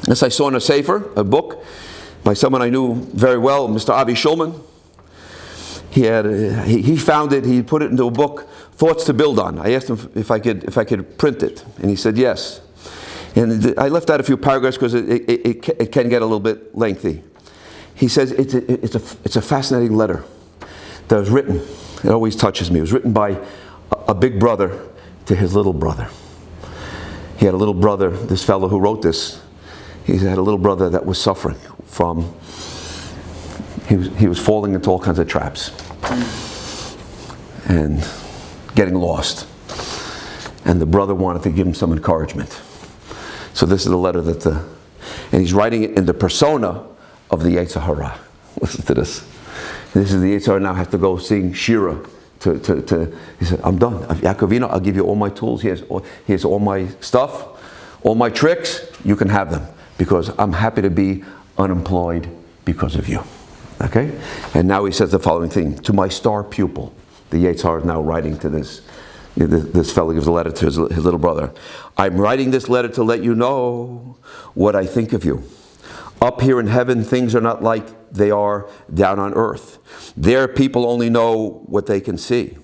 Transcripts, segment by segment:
This I saw in a sefer, a book, by someone I knew very well, Mr. Avi Shulman. He found it, he put it into a book, Thoughts to Build On. I asked him if I could print it, and he said yes. And I left out a few paragraphs because it can get a little bit lengthy. He says it's a fascinating letter that was written. It always touches me. It was written by a big brother to his little brother. He had a little brother, this fellow who wrote this, he had a little brother that was suffering from, he was falling into all kinds of traps and getting lost. And the brother wanted to give him some encouragement. So this is the letter and he's writing it in the persona of the Yetzer Hara. Listen to this. This is the Yetzer Hara now has to go sing Shira. He said, I'm done. Yaakovino, I'll give you all my tools. Here's all my stuff, all my tricks. You can have them because I'm happy to be unemployed because of you. Okay? And now he says the following thing. To my star pupil, the Yetzer Hara is now writing to this. This fellow gives a letter to his little brother. I'm writing this letter to let you know what I think of you. Up here in heaven, things are not like they are down on earth. There, people only know what they can see.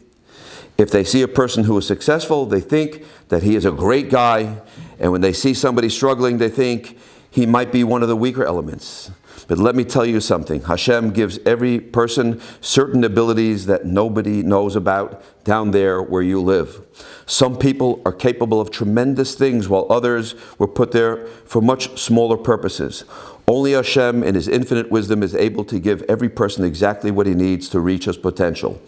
If they see a person who is successful, they think that he is a great guy. And when they see somebody struggling, they think he might be one of the weaker elements. But let me tell you something. Hashem gives every person certain abilities that nobody knows about down there where you live. Some people are capable of tremendous things while others were put there for much smaller purposes. Only Hashem in His infinite wisdom is able to give every person exactly what he needs to reach his potential.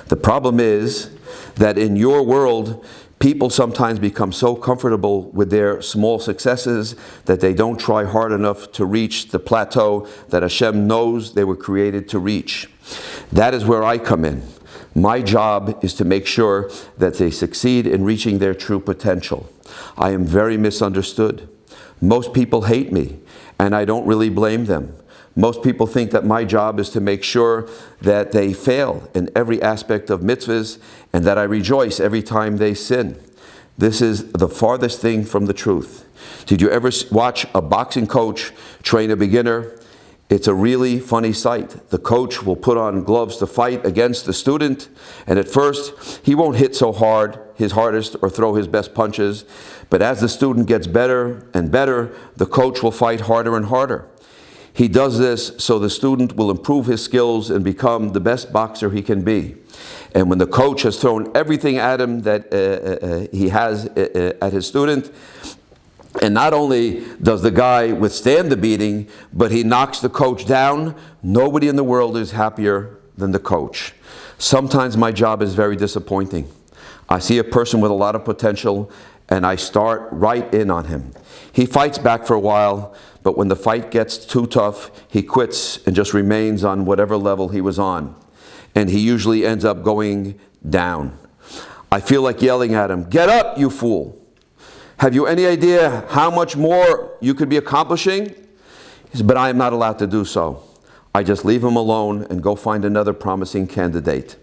The problem is that in your world, people sometimes become so comfortable with their small successes that they don't try hard enough to reach the plateau that Hashem knows they were created to reach. That is where I come in. My job is to make sure that they succeed in reaching their true potential. I am very misunderstood. Most people hate me, and I don't really blame them. Most people think that my job is to make sure that they fail in every aspect of mitzvahs and that I rejoice every time they sin. This is the farthest thing from the truth. Did you ever watch a boxing coach train a beginner? It's a really funny sight. The coach will put on gloves to fight against the student, and at first he won't hit so hard, his hardest, or throw his best punches. But as the student gets better and better, the coach will fight harder and harder. He does this so the student will improve his skills and become the best boxer he can be. And when the coach has thrown everything at him that he has at his student, and not only does the guy withstand the beating, but he knocks the coach down, nobody in the world is happier than the coach. Sometimes my job is very disappointing. I see a person with a lot of potential, and I start right in on him. He fights back for a while, but when the fight gets too tough, he quits and just remains on whatever level he was on. And he usually ends up going down. I feel like yelling at him, "Get up, you fool! Have you any idea how much more you could be accomplishing?" He says, "But I am not allowed to do so. I just leave him alone and go find another promising candidate.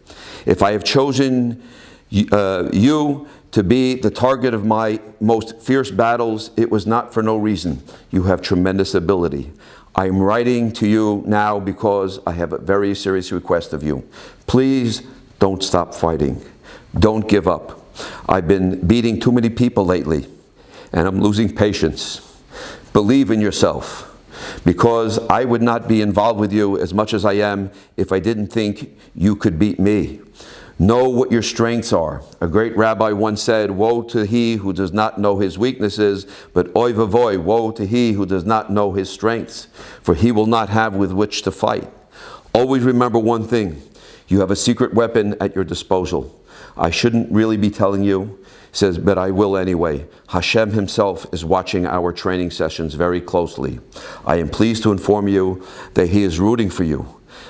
If I have chosen you to be the target of my most fierce battles, it was not for no reason. You have tremendous ability. I am writing to you now because I have a very serious request of you. Please don't stop fighting. Don't give up. I've been beating too many people lately, and I'm losing patience. Believe in yourself, because I would not be involved with you as much as I am if I didn't think you could beat me. Know what your strengths are. A great rabbi once said, woe to he who does not know his weaknesses, but oy vavoy, woe to he who does not know his strengths, for he will not have with which to fight. Always remember one thing. You have a secret weapon at your disposal. I shouldn't really be telling you, says, but I will anyway. Hashem himself is watching our training sessions very closely. I am pleased to inform you that he is rooting for you.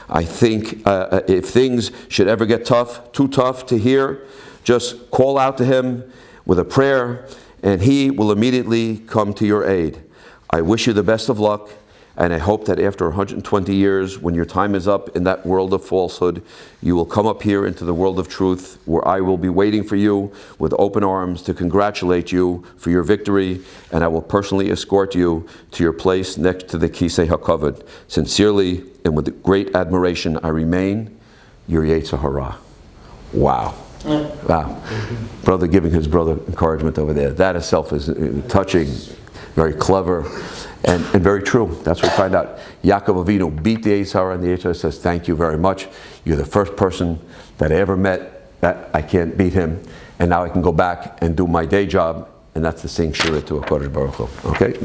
I think if things should ever get too tough to hear, just call out to him with a prayer, and he will immediately come to your aid. I wish you the best of luck, And I hope that after 120 years, when your time is up in that world of falsehood, you will come up here into the world of truth, where I will be waiting for you with open arms to congratulate you for your victory, and I will personally escort you to your place next to the Kisei HaKavod. Sincerely and with great admiration, I remain your Yetzer Hara. Wow. Wow. Brother giving his brother encouragement over there. That itself is touching, very clever, and very true. That's what we find out. Yaakov Avinu beat the Yetzer Hara, and the Yetzer Hara says, thank you very much. You're the first person that I ever met that I can't beat him, and now I can go back and do my day job, and that's the sing Shira to a Kodesh Baruch Hu. Okay?